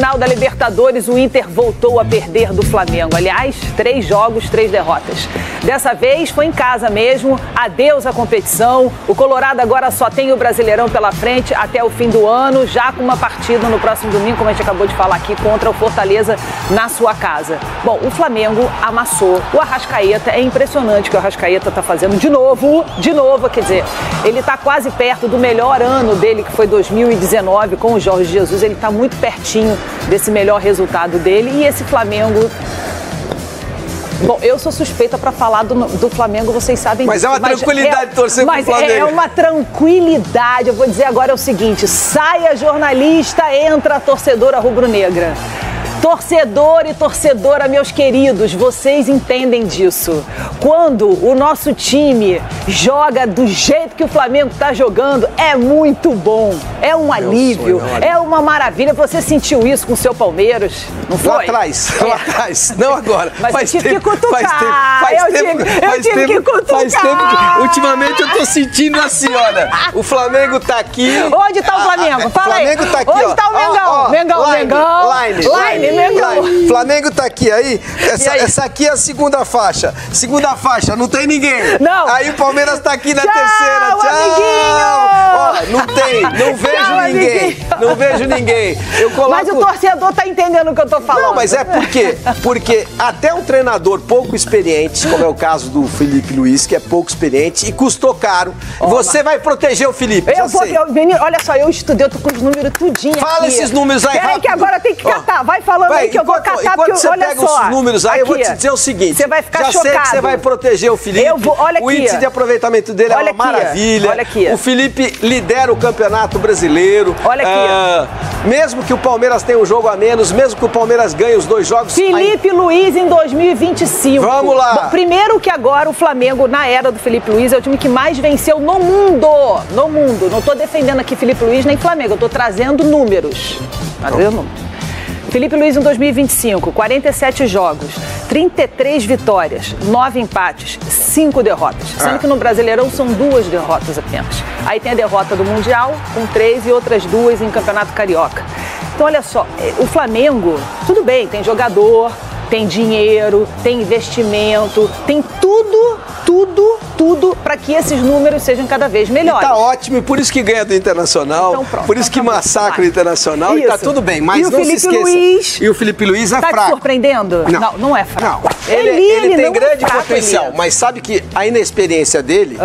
final da Libertadores, o Inter voltou a perder do Flamengo. Aliás, 3 jogos, 3 derrotas. Dessa vez foi em casa mesmo, adeus à competição. O Colorado agora só tem o Brasileirão pela frente até o fim do ano, já com uma partida no próximo domingo, como a gente acabou de falar aqui, contra o Fortaleza na sua casa. Bom, o Flamengo amassou o Arrascaeta. É impressionante o que o Arrascaeta está fazendo de novo, quer dizer, ele está quase perto do melhor ano dele, que foi 2019, com o Jorge Jesus. Ele está muito pertinho desse melhor resultado dele. E esse Flamengo... Bom, eu sou suspeita para falar do Flamengo, vocês sabem disso. Mas é uma tranquilidade torcer pro Flamengo. Mas é uma tranquilidade. Eu vou dizer agora o seguinte: saia jornalista, entra a torcedora rubro-negra. Torcedor e torcedora, meus queridos, vocês entendem disso. Quando o nosso time joga do jeito que o Flamengo está jogando, é muito bom. É um alívio, é uma maravilha. Você sentiu isso com o seu Palmeiras, não foi? Lá atrás, não agora. Mas eu tive que cutucar. Eu tive que cutucar. Faz tempo que, ultimamente eu tô sentindo assim, olha, o Flamengo tá aqui. Onde tá o Flamengo? Fala aí. O Flamengo tá aqui, onde tá o Mengão? Mengão. Flamengo tá aqui, aí essa aqui é a segunda faixa. Segunda faixa, não tem ninguém. Não. Aí o Palmeiras tá aqui na terceira. Tchau, amiguinho. Ó, não vejo ninguém. Amiguinho. Não vejo ninguém. Mas o torcedor tá entendendo o que eu tô falando. Não, mas é porque até um treinador pouco experiente, como é o caso do Felipe Luiz, que é pouco experiente e custou caro, você vai proteger o Felipe. Menino, olha só, eu estudei, eu tô com os números tudinho. Fala esses números aí. Peraí que agora tem que catar. Vai falando aí que eu vou catar, porque você olha pega só. Os números aí, eu vou te dizer o seguinte. Você vai ficar chocado. Já sei que você vai proteger o Felipe. Olha aqui. O índice de aproveitamento dele é uma maravilha. Olha aqui. O Felipe lidera o Campeonato Brasileiro. Olha aqui. Mesmo que o Palmeiras tenha um jogo a menos, mesmo que o Palmeiras ganhe os 2 jogos... Felipe Luiz em 2025. Vamos lá. Bom, primeiro que agora o Flamengo, na era do Felipe Luiz, é o time que mais venceu no mundo. No mundo. Não tô defendendo aqui Felipe Luiz nem Flamengo, eu tô trazendo números. Felipe Luiz em 2025, 47 jogos, 33 vitórias, 9 empates, 5 derrotas. Sendo que no Brasileirão são 2 derrotas apenas. Aí tem a derrota do Mundial, com 3 e outras 2 em Campeonato Carioca. Então, olha só, o Flamengo, tudo bem, tem jogador, tem dinheiro, tem investimento, tem tudo para que esses números sejam cada vez melhores. Tá ótimo, e por isso que ganha do Internacional, então, pronto, por isso que massacra o Internacional, isso. E tá tudo bem, mas não se esqueça. E o Felipe Luiz é fraco. Tá te surpreendendo? Não é fraco. Não. Ele tem grande potencial, mas sabe que a inexperiência dele...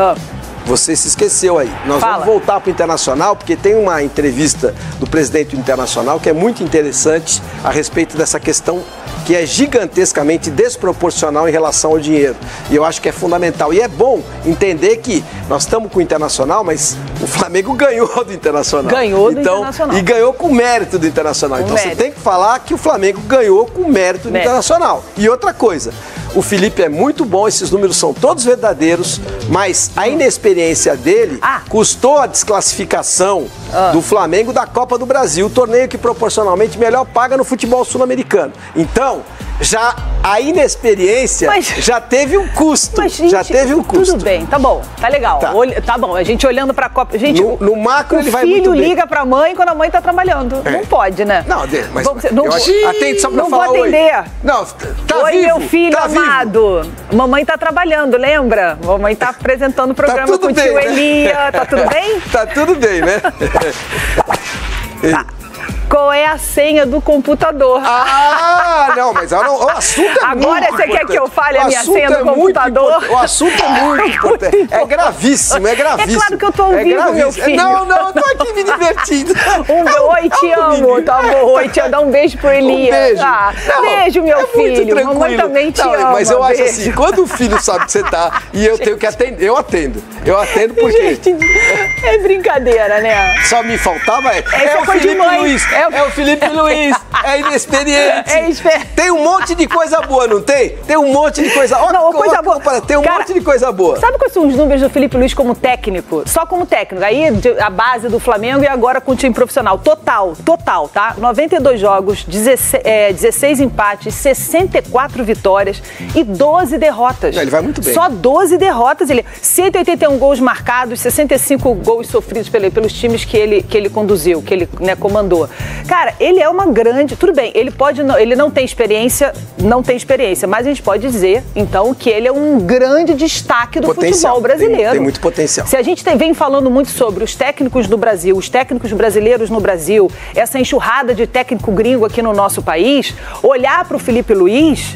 Você se esqueceu aí. Nós vamos voltar para o Internacional, porque tem uma entrevista do presidente do Internacional que é muito interessante a respeito dessa questão que é gigantescamente desproporcional em relação ao dinheiro. E eu acho que é fundamental. E é bom entender que nós estamos com o Internacional, mas o Flamengo ganhou do Internacional. Ganhou do Internacional. E ganhou com mérito do Internacional. Então você tem que falar que o Flamengo ganhou com mérito do Internacional. E outra coisa, o Felipe é muito bom, esses números são todos verdadeiros, mas a inexperiência dele custou a desclassificação do Flamengo da Copa do Brasil, o torneio que proporcionalmente melhor paga no futebol sul-americano. Então, já a inexperiência já teve um custo. Mas, gente, tudo bem, tá bom, tá legal. Tá bom, a gente olhando pra Copa... Gente, no macro ele vai muito bem. O filho liga pra mãe quando a mãe tá trabalhando. Não pode, né? Não, mas atende só pra não falar vou atender. Não, tá oi, vivo, meu filho tá amado. Vivo. Mamãe tá trabalhando, lembra? Mamãe tá apresentando o programa com o tio Elia. Tá tudo bem? Tá tudo bem, né? Tá. Qual é a senha do computador? Não, mas o assunto é agora muito você quer que eu fale a minha senha do computador? O assunto é muito importante. É gravíssimo, é gravíssimo. É claro que eu tô ao vivo, meu filho. Não, eu tô aqui me divertindo. Oi, te amo, tá bom. Oi, te amo. Dá um beijo pro Elias. Beijo, meu filho. Mamãe também te ama. Mas eu acho assim, quando o filho sabe que você tá e eu tenho que atender, eu atendo. Eu atendo porque... Gente, é brincadeira, né? Só me faltava é o Felipe Luiz. É o Felipe Luiz, é inexperiente. Tem um monte de coisa boa, não tem? Tem um monte de coisa... coisa boa. Tem um monte de coisa boa. Sabe quais são os números do Felipe Luiz como técnico? Só como técnico. Aí a base do Flamengo e agora com o time profissional. Total, tá? 92 jogos, 16 empates, 64 vitórias e 12 derrotas. Ele vai muito bem. Só 12 derrotas. 181 gols marcados, 65 gols sofridos pelos times que ele conduziu, que ele, né, comandou. Cara, ele é uma grande... Tudo bem, ele não tem experiência, mas a gente pode dizer, então, que ele é um grande destaque do futebol brasileiro. Tem muito potencial. Se a gente vem falando muito sobre os técnicos do Brasil, os técnicos brasileiros no Brasil, essa enxurrada de técnico gringo aqui no nosso país, olhar para o Felipe Luiz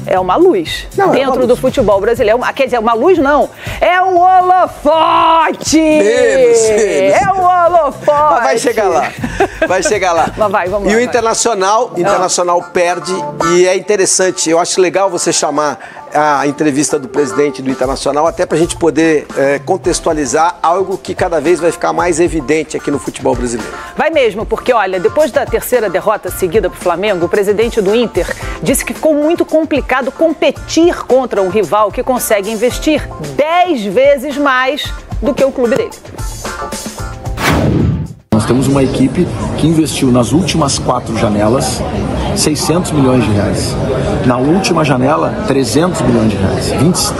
é uma luz dentro do futebol brasileiro. Quer dizer, uma luz não, é um holofote! É um holofote! Mas vai chegar lá, vai chegar lá. Mas vamos lá. E o Internacional perde, e é interessante, eu acho legal você chamar a entrevista do presidente do Internacional, até para a gente poder contextualizar algo que cada vez vai ficar mais evidente aqui no futebol brasileiro. Vai mesmo, porque olha, depois da terceira derrota seguida para o Flamengo, o presidente do Inter disse que ficou muito complicado competir contra um rival que consegue investir 10 vezes mais do que o clube dele. Nós temos uma equipe que investiu nas últimas 4 janelas 600 milhões de reais. Na última janela, 300 milhões de reais.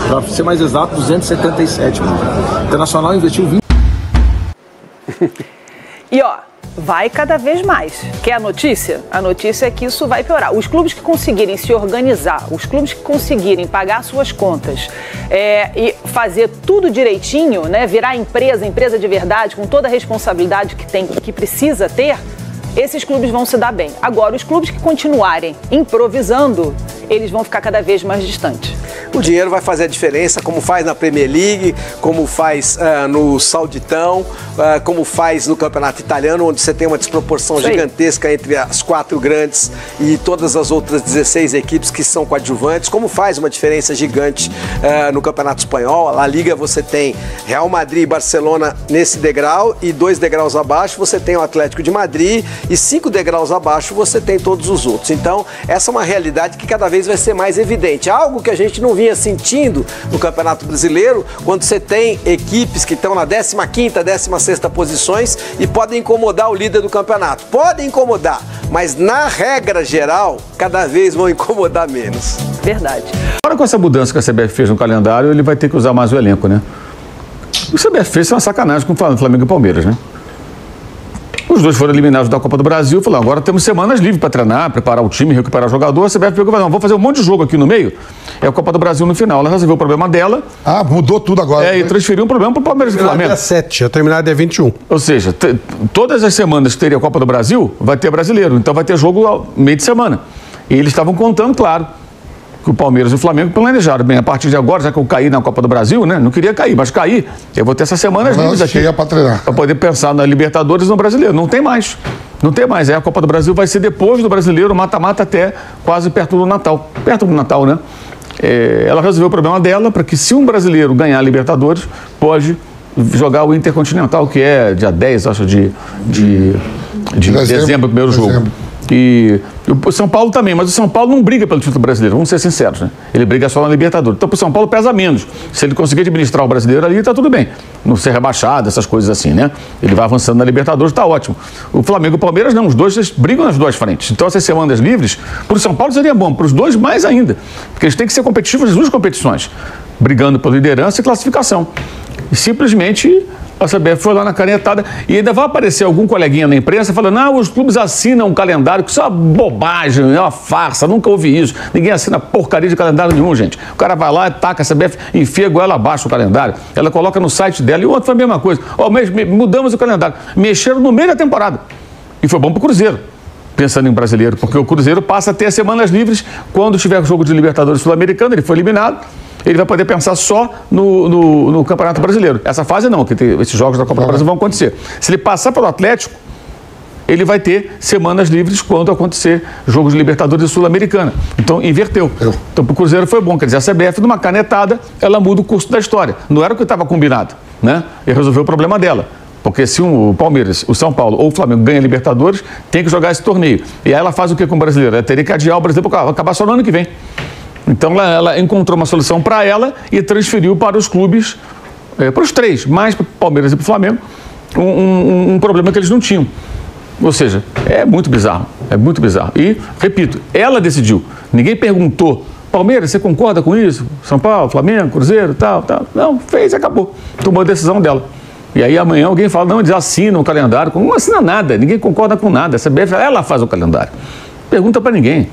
Para ser mais exato, 277 milhões. O Internacional investiu 20. E ó, vai cada vez mais. Quer a notícia? A notícia é que isso vai piorar. Os clubes que conseguirem se organizar, os clubes que conseguirem pagar suas contas e fazer tudo direitinho, né, virar empresa de verdade, com toda a responsabilidade que precisa ter, esses clubes vão se dar bem. Agora, os clubes que continuarem improvisando, eles vão ficar cada vez mais distantes. O dinheiro vai fazer a diferença, como faz na Premier League, como faz no Sauditão, como faz no Campeonato Italiano, onde você tem uma desproporção gigantesca entre as 4 grandes e todas as outras 16 equipes que são coadjuvantes, como faz uma diferença gigante no Campeonato Espanhol. Na Liga você tem Real Madrid e Barcelona nesse degrau, e 2 degraus abaixo você tem o Atlético de Madrid, e 5 degraus abaixo você tem todos os outros. Então, essa é uma realidade que cada vez vai ser mais evidente. Algo que a gente não vinha sentindo no Campeonato Brasileiro, quando você tem equipes que estão na 15ª, 16ª posições e podem incomodar o líder do campeonato. Podem incomodar, mas na regra geral, cada vez vão incomodar menos. Verdade. Agora, com essa mudança que a CBF fez no calendário, ele vai ter que usar mais o elenco, né? O CBF fez uma sacanagem com o Flamengo e Palmeiras, né? Os dois foram eliminados da Copa do Brasil, falaram, agora temos semanas livres para treinar, preparar o time, recuperar o jogador. A CBF pegou e falou, não, vou fazer um monte de jogo aqui no meio, é a Copa do Brasil no final. Ela resolveu o problema dela. Ah, mudou tudo agora. E transferiu um problema para o Palmeiras e Flamengo. Dia 7, já terminar dia 21. Ou seja, todas as semanas que teria a Copa do Brasil, vai ter brasileiro, então vai ter jogo ao meio de semana. E eles estavam contando, claro, que o Palmeiras e o Flamengo planejaram bem, a partir de agora, já que eu caí na Copa do Brasil, né? Não queria cair, mas caí. Eu vou ter essas semanas livres aqui para poder pensar na Libertadores e no Brasileiro. Não tem mais. Não tem mais. A Copa do Brasil vai ser depois do Brasileiro, mata-mata até quase perto do Natal. Perto do Natal, né? Ela resolveu o problema dela para que, se um brasileiro ganhar a Libertadores, pode jogar o Intercontinental, que é dia 10, acho, de dezembro, primeiro jogo. E o São Paulo também, mas o São Paulo não briga pelo título brasileiro, vamos ser sinceros, né? Ele briga só na Libertadores. Então, pro São Paulo pesa menos. Se ele conseguir administrar o brasileiro ali, tá tudo bem. Não ser rebaixado, essas coisas assim, né? Ele vai avançando na Libertadores, tá ótimo. O Flamengo e o Palmeiras não, os dois brigam nas 2 frentes. Então, essas semanas livres, pro São Paulo seria bom, pros dois mais ainda. Porque eles têm que ser competitivos nas 2 competições, brigando por liderança e classificação. E simplesmente a CBF foi lá na canetada, e ainda vai aparecer algum coleguinha na imprensa falando, os clubes assinam um calendário, que isso é uma bobagem, é uma farsa, nunca ouvi isso, ninguém assina porcaria de calendário nenhum, gente. O cara vai lá, taca a CBF, enfia goela abaixo o calendário, ela coloca no site dela, e o outro foi a mesma coisa. Mudamos o calendário, mexeram no meio da temporada, e foi bom pro Cruzeiro, pensando em brasileiro, porque o Cruzeiro passa a ter as semanas livres quando tiver jogo de Libertadores Sul-Americano, ele foi eliminado, ele vai poder pensar só no Campeonato Brasileiro. Essa fase não, que esses jogos da Copa do Brasil vão acontecer. Se ele passar pelo Atlético, ele vai ter semanas livres quando acontecer jogos de Libertadores e Sul-Americana. Então, inverteu. Então, para o Cruzeiro foi bom. Quer dizer, a CBF, numa canetada, ela muda o curso da história. Não era o que estava combinado, né? E resolveu o problema dela. Porque se o Palmeiras, o São Paulo ou o Flamengo ganha a Libertadores, tem que jogar esse torneio. E aí ela faz o que com o brasileiro? Ela teria que adiar o brasileiro para acabar só no ano que vem. Então ela encontrou uma solução para ela e transferiu para os clubes, para os 3, mais para o Palmeiras e para o Flamengo, um problema que eles não tinham. Ou seja, é muito bizarro, E, repito, ela decidiu, ninguém perguntou, Palmeiras, você concorda com isso? São Paulo, Flamengo, Cruzeiro, tal. Não, fez e acabou. Tomou a decisão dela. E aí amanhã alguém fala, não, eles assinam o calendário. Não assina nada, ninguém concorda com nada. A CBF, ela faz o calendário. Pergunta para ninguém.